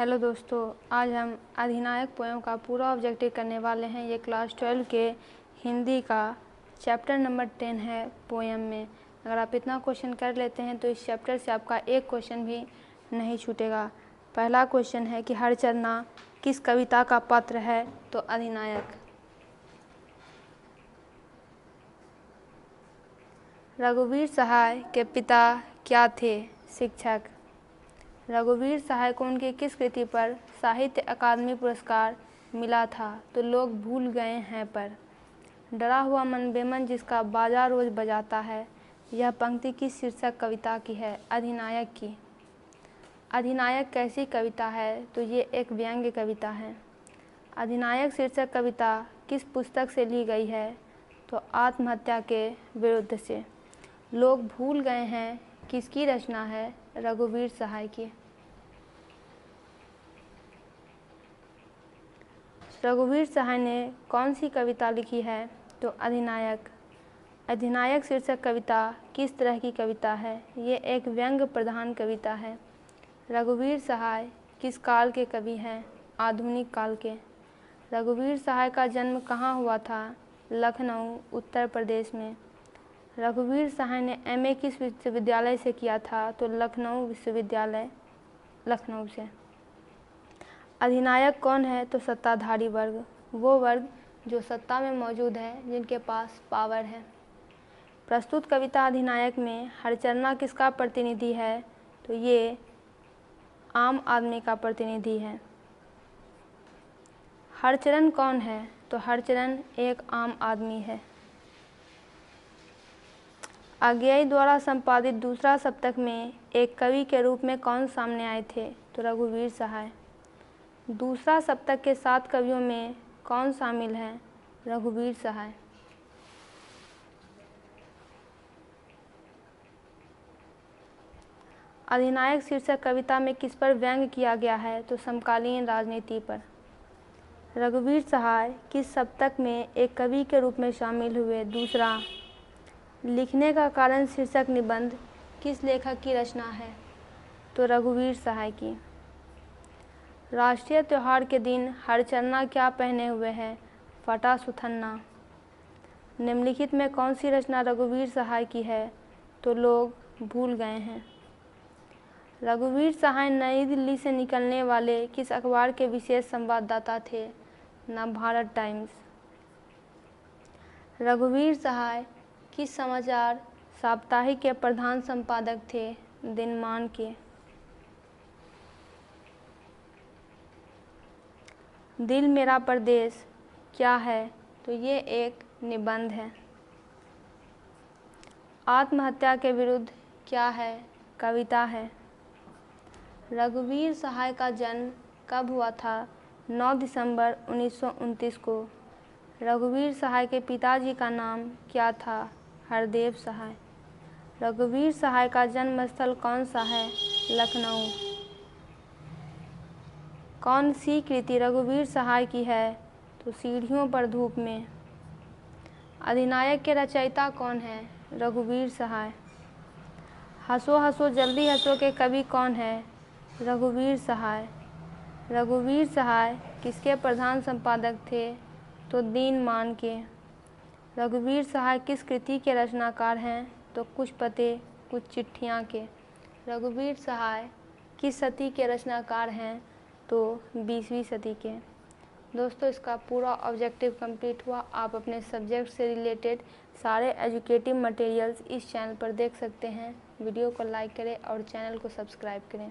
Hello दोस्तों, आज हम अधिनायक पोएम का पूरा ऑब्जेक्टिव करने वाले हैं। ये क्लास 12 के हिंदी का चैप्टर नंबर 10 है पोएम में। अगर आप इतना क्वेश्चन कर लेते हैं तो इस चैप्टर से आपका एक क्वेश्चन भी नहीं छूटेगा। पहला क्वेश्चन है कि हरचरना किस कविता का पात्र है? तो अधिनायक। रघुवीर सहाय के पिता क्या थे? शिक्षक। रघुवीर सहाय को उनकी किस कृति पर साहित्य अकादमी पुरस्कार मिला था? तो लोग भूल गए हैं पर। डरा हुआ मन बेमन जिसका बाजा रोज बजाता है। यह पंक्ति किस शीर्षक कविता की है? अधिनायक की। अधिनायक कैसी कविता है? तो ये एक व्यंग्य कविता है। अधिनायक शीर्षक कविता किस पुस्तक से ली गई है? तो आत्महत्या के विरुद्ध से। लोग भूल गए हैं किसकी रचना है? रघुवीर सहाय की। रघुवीर सहाय ने कौन सी कविता लिखी है? तो अधिनायक। अधिनायक शीर्षक कविता किस तरह की कविता है? ये एक व्यंग्य प्रधान कविता है। रघुवीर सहाय किस काल के कवि हैं? आधुनिक काल के। रघुवीर सहाय का जन्म कहाँ हुआ था? लखनऊ, उत्तर प्रदेश में। रघुवीर सहाय ने एमए किस विश्वविद्यालय से किया था? तो लखनऊ विश्वविद्यालय, लखनऊ से। अधिनायक कौन है? तो सत्ताधारी वर्ग, वो वर्ग जो सत्ता में मौजूद है, जिनके पास पावर है। प्रस्तुत कविता अधिनायक में हरचरना किसका प्रतिनिधि है? तो ये आम आदमी का प्रतिनिधि है। हरचरण कौन है? तो हरचरण एक आम आदमी है। अज्ञेय द्वारा संपादित दूसरा सप्तक में एक कवि के रूप में कौन सामने आए थे? तो रघुवीर सहाय। दूसरा सप्तक के 7 कवियों में कौन शामिल है? रघुवीर सहाय। अधिनायक शीर्षक कविता में किस पर व्यंग्य किया गया है? तो समकालीन राजनीति पर। रघुवीर सहाय किस सप्तक में एक कवि के रूप में शामिल हुए? दूसरा। लिखने का कारण शीर्षक निबंध किस लेखक की रचना है? तो रघुवीर सहाय की। राष्ट्रीय त्योहार के दिन हरचरना क्या पहने हुए है? फटा सुथन्ना। निम्नलिखित में कौन सी रचना रघुवीर सहाय की है? तो लोग भूल गए हैं। रघुवीर सहाय नई दिल्ली से निकलने वाले किस अखबार के विशेष संवाददाता थे? नवभारत टाइम्स। रघुवीर सहाय किस समाचार साप्ताहिक के प्रधान संपादक थे? दिनमान के। दिल मेरा परदेश क्या है? तो ये एक निबंध है। आत्महत्या के विरुद्ध क्या है? कविता है। रघुवीर सहाय का जन्म कब हुआ था? 9 दिसंबर 1929 को। रघुवीर सहाय के पिताजी का नाम क्या था? हरदेव सहाय। रघुवीर सहाय का जन्म स्थल कौन सा है? लखनऊ। कौन सी कृति रघुवीर सहाय की है? तो सीढ़ियों पर धूप में। अधिनायक के रचयिता कौन है? रघुवीर सहाय। हंसो हंसो जल्दी हंसो के कवि कौन है? रघुवीर सहाय। रघुवीर सहाय किसके प्रधान संपादक थे? तो दीनमान के। रघुवीर सहाय किस कृति के रचनाकार हैं? तो कुछ पते कुछ चिट्ठियाँ के। रघुवीर सहाय किस सदी के रचनाकार हैं? तो 20वीं सदी के। दोस्तों, इसका पूरा ऑब्जेक्टिव कंप्लीट हुआ। आप अपने सब्जेक्ट से रिलेटेड सारे एजुकेटिव मटेरियल्स इस चैनल पर देख सकते हैं। वीडियो को लाइक करें और चैनल को सब्सक्राइब करें।